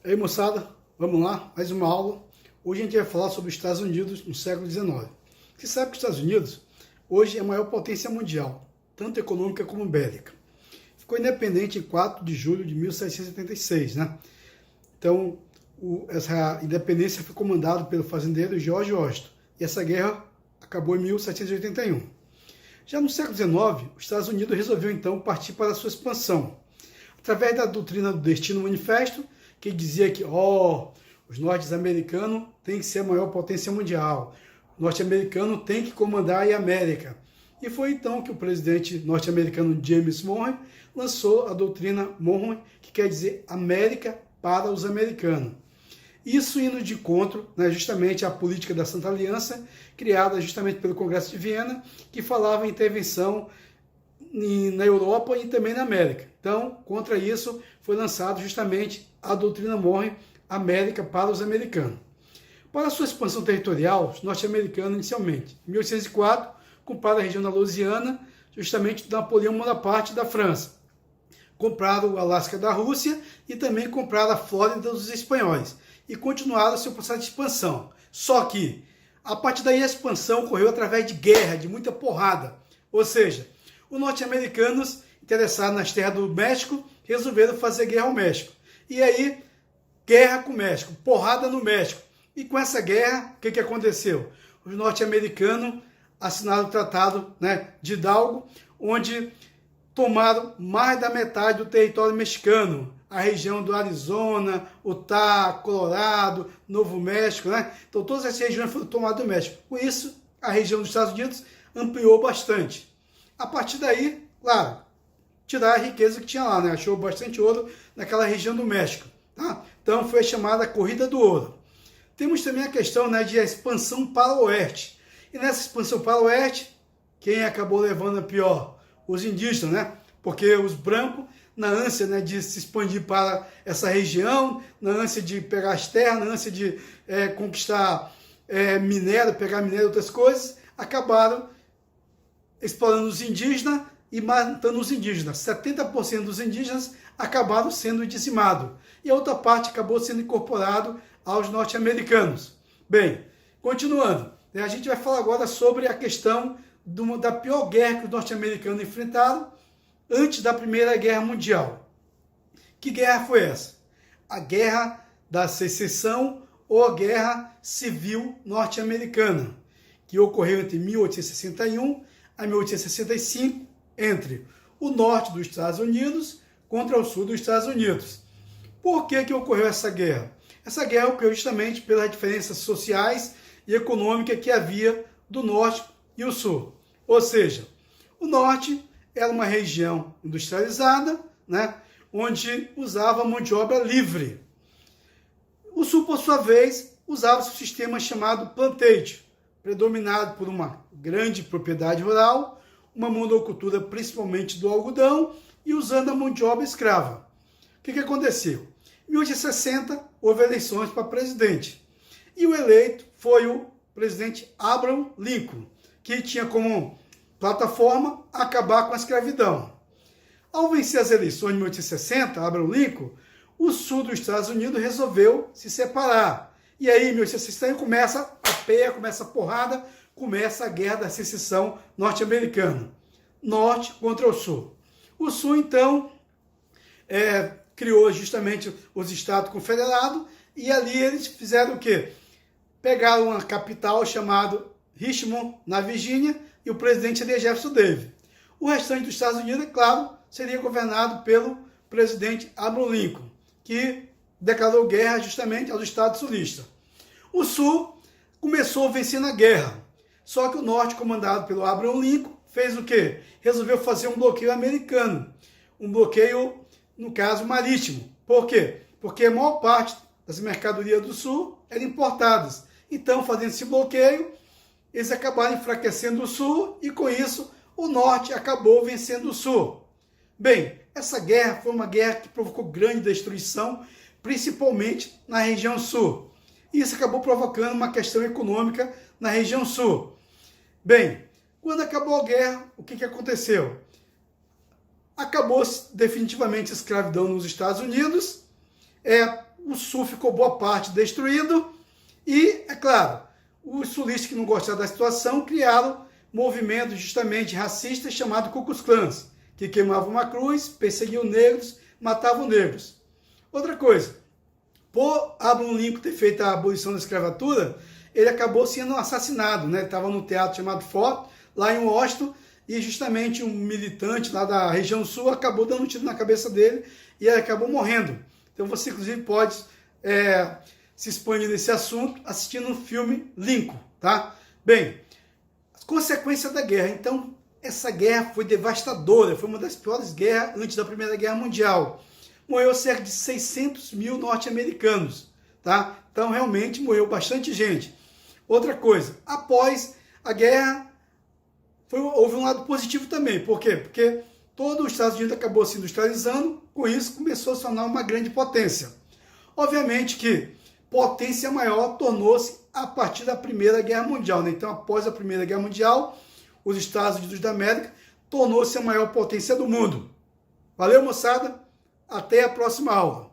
E aí, moçada, vamos lá, mais uma aula. Hoje a gente vai falar sobre os Estados Unidos no século XIX. Você sabe que os Estados Unidos hoje é a maior potência mundial, tanto econômica como bélica. Ficou independente em 4 de julho de 1776, né? Então, essa independência foi comandada pelo fazendeiro George Washington, e essa guerra acabou em 1781. Já no século XIX, os Estados Unidos resolveu então partir para a sua expansão, através da doutrina do Destino Manifesto, que dizia que os norte-americanos têm que ser a maior potência mundial, o norte-americano tem que comandar a América. E foi então que o presidente norte-americano James Monroe lançou a doutrina Monroe, que quer dizer América para os americanos. Isso indo de encontro, né, justamente à política da Santa Aliança, criada justamente pelo Congresso de Viena, que falava em intervenção na Europa e também na América. Então, contra isso, foi lançado justamente a doutrina Monroe, América para os americanos. Para sua expansão territorial, os norte-americanos, inicialmente, em 1804, compraram a região da Louisiana, justamente de Napoleão Bonaparte da França. Compraram o Alasca da Rússia e também compraram a Flórida dos espanhóis. E continuaram seu processo de expansão. Só que, a partir daí, a expansão ocorreu através de guerra, de muita porrada. Ou seja, os norte-americanos, interessados nas terras do México, resolveram fazer guerra ao México. E aí, guerra com o México, porrada no México. E com essa guerra, o que aconteceu? Os norte-americanos assinaram o Tratado, de Hidalgo, onde tomaram mais da metade do território mexicano, a região do Arizona, Utah, Colorado, Novo México, Então todas essas regiões foram tomadas do México. Com isso, a região dos Estados Unidos ampliou bastante. A partir daí, claro, tirar a riqueza que tinha lá, Achou bastante ouro naquela região do México, tá? Então foi chamada Corrida do Ouro. Temos também a questão, de expansão para o oeste. E nessa expansão para o oeste, quem acabou levando a pior? Os indígenas, Porque os brancos, na ânsia, de se expandir para essa região, na ânsia de pegar as terras, na ânsia de conquistar minério, pegar minério e outras coisas, acabaram explorando os indígenas e matando os indígenas. 70% dos indígenas acabaram sendo dizimados. E a outra parte acabou sendo incorporado aos norte-americanos. Bem, continuando, a gente vai falar agora sobre a questão da pior guerra que os norte-americanos enfrentaram antes da Primeira Guerra Mundial. Que guerra foi essa? A Guerra da Secessão ou a Guerra Civil Norte-Americana, que ocorreu entre 1861 a 1865, entre o norte dos Estados Unidos contra o sul dos Estados Unidos. Por que ocorreu essa guerra? Essa guerra ocorreu justamente pelas diferenças sociais e econômicas que havia do norte e o sul. Ou seja, o norte era uma região industrializada, onde usava mão de obra livre. O sul, por sua vez, usava um sistema chamado plantation, predominado por uma grande propriedade rural, uma monocultura principalmente do algodão e usando a mão de obra escrava. O que aconteceu? Em 1860, houve eleições para presidente. E o eleito foi o presidente Abraham Lincoln, que tinha como plataforma acabar com a escravidão. Ao vencer as eleições de 1860, Abraham Lincoln, o sul dos Estados Unidos resolveu se separar. E aí, em 1861, começa a peia, começa a porrada, começa a Guerra da Secessão norte-americana. Norte contra o sul. O sul, então, criou justamente os Estados Confederados, e ali eles fizeram o quê? Pegaram uma capital chamada Richmond, na Virgínia, e o presidente seria Jefferson Davis. O restante dos Estados Unidos, é claro, seria governado pelo presidente Abraham Lincoln, que declarou guerra justamente aos Estados sulistas. O Sul começou vencendo a guerra, só que o Norte, comandado pelo Abraham Lincoln, fez o quê? Resolveu fazer um bloqueio americano, um bloqueio, no caso, marítimo. Por quê? Porque a maior parte das mercadorias do Sul eram importadas. Então, fazendo esse bloqueio, eles acabaram enfraquecendo o Sul e, com isso, o Norte acabou vencendo o Sul. Bem, essa guerra foi uma guerra que provocou grande destruição, principalmente na região Sul. E isso acabou provocando uma questão econômica na região Sul. Bem, quando acabou a guerra, o que aconteceu? Acabou definitivamente a escravidão nos Estados Unidos, Sul ficou boa parte destruído e, é claro, os sulistas que não gostaram da situação criaram movimento justamente racista chamado Ku Klux Klan, que queimava uma cruz, perseguiam negros, matavam negros. Outra coisa, por Abraham Lincoln ter feito a abolição da escravatura, ele acabou sendo assassinado, né? Estava no teatro chamado Ford, lá em Washington, e justamente um militante lá da região sul acabou dando um tiro na cabeça dele e ele acabou morrendo. Então você, inclusive, pode se expandir nesse assunto assistindo o filme Lincoln, tá? Bem, as consequências da guerra. Então, essa guerra foi devastadora, foi uma das piores guerras antes da Primeira Guerra Mundial. Morreu cerca de 600 mil norte-americanos, tá? Então, realmente, morreu bastante gente. Outra coisa, após a guerra, houve um lado positivo também. Por quê? Porque todo os Estados Unidos acabou se industrializando, com isso começou a se tornar uma grande potência. Obviamente que potência maior tornou-se a partir da Primeira Guerra Mundial, né? Então, após a Primeira Guerra Mundial, os Estados Unidos da América tornou-se a maior potência do mundo. Valeu, moçada! Até a próxima aula.